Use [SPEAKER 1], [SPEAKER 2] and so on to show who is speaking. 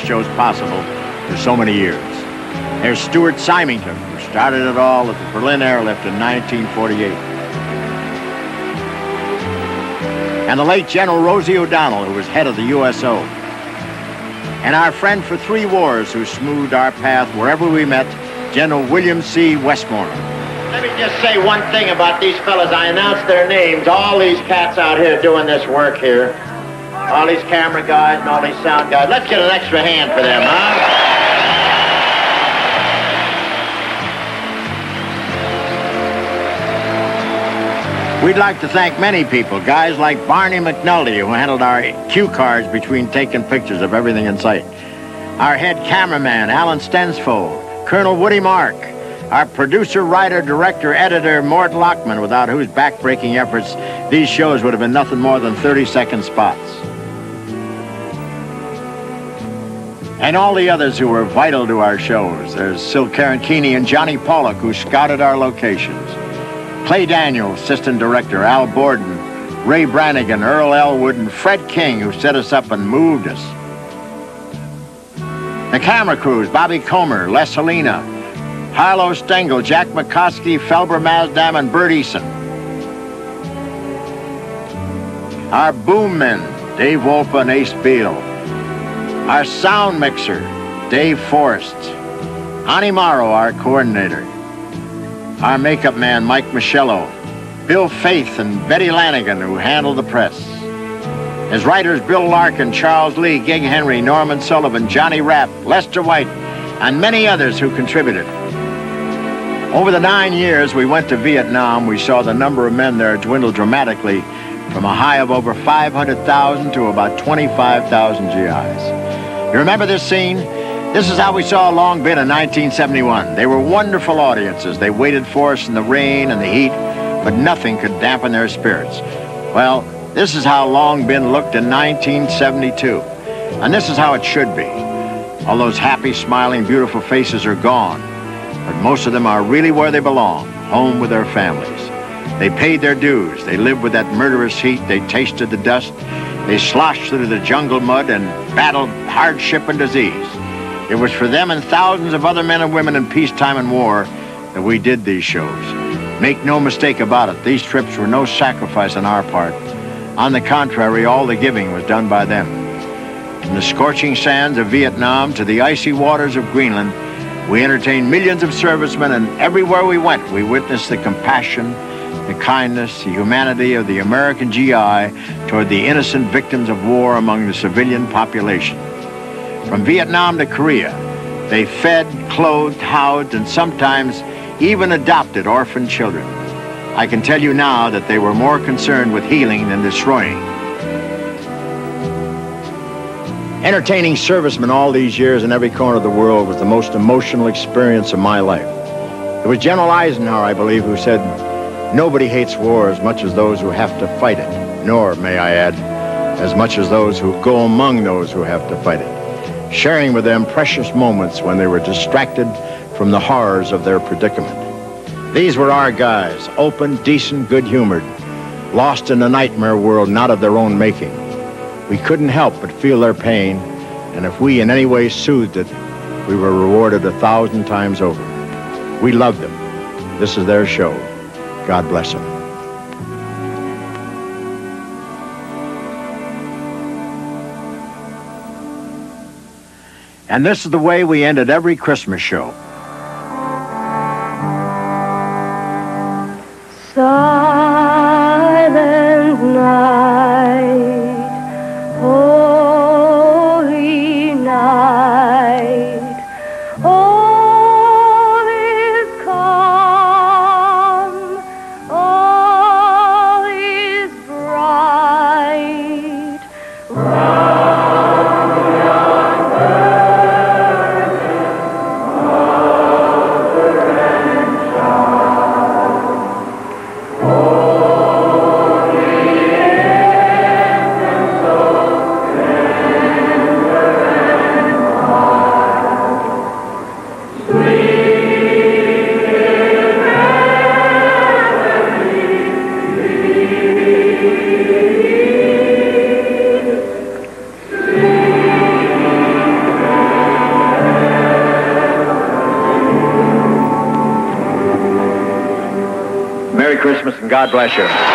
[SPEAKER 1] shows possible for so many years. There's Stuart Symington, who started it all at the Berlin Airlift in 1948. And the late General Rosie O'Donnell, who was head of the USO. And our friend for 3 wars, who smoothed our path wherever we met, General William C. Westmoreland. Let me just say one thing about these fellas. I announced their names. All these cats out here doing this work here. All these camera guys and all these sound guys. Let's get an extra hand for them, huh? We'd like to thank many people, guys like Barney McNulty, who handled our cue cards between taking pictures of everything in sight. Our head cameraman, Alan Stensfold, Colonel Woody Mark, our producer, writer, director, editor, Mort Lockman, without whose backbreaking efforts these shows would have been nothing more than 30-second spots. And all the others who were vital to our shows. There's Sil Carankini and Johnny Pollock, who scouted our locations. Clay Daniels, assistant director, Al Borden, Ray Brannigan, Earl Elwood, and Fred King, who set us up and moved us. The camera crews, Bobby Comer, Les Helena, Harlow Stengel, Jack McCoskey, Felber Mazdam, and Bert Eason. Our boom men, Dave Wolpa and Ace Beal. Our sound mixer, Dave Forrest. Ani Morrow, our coordinator. Our makeup man, Mike Michello. Bill Faith and Betty Lanigan, who handled the press. As writers, Bill Larkin, Charles Lee, Gig Henry, Norman Sullivan, Johnny Rapp, Lester White, and many others who contributed. Over the 9 years we went to Vietnam, we saw the number of men there dwindle dramatically from a high of over 500,000 to about 25,000 GIs. You remember this scene? This is how we saw Long Bin in 1971. They were wonderful audiences. They waited for us in the rain and the heat, but nothing could dampen their spirits. Well, this is how Long Bin looked in 1972. And this is how it should be. All those happy, smiling, beautiful faces are gone. But most of them are really where they belong, home with their families. They paid their dues. They lived with that murderous heat. They tasted the dust. They sloshed through the jungle mud and battled hardship and disease. It was for them and thousands of other men and women in peacetime and war that we did these shows. Make no mistake about it, these trips were no sacrifice on our part. On the contrary, all the giving was done by them. From the scorching sands of Vietnam to the icy waters of Greenland, we entertained millions of servicemen, and everywhere we went, we witnessed the compassion, the kindness, the humanity of the American GI toward the innocent victims of war among the civilian population. From Vietnam to Korea, they fed, clothed, housed, and sometimes even adopted orphan children. I can tell you now that they were more concerned with healing than destroying. Entertaining servicemen all these years in every corner of the world was the most emotional experience of my life. It was General Eisenhower, I believe, who said, "Nobody hates war as much as those who have to fight it, nor, may I add, as much as those who go among those who have to fight it, sharing with them precious moments when they were distracted from the horrors of their predicament." These were our guys, open, decent, good-humored, lost in a nightmare world not of their own making. We couldn't help but feel their pain, and if we in any way soothed it, we were rewarded 1,000 times over. We loved them. This is their show. God bless them. And this is the way we ended every Christmas show.
[SPEAKER 2] Silent night, holy night, all is calm, all is bright. Round yon virgin,
[SPEAKER 3] Merry Christmas and God bless you.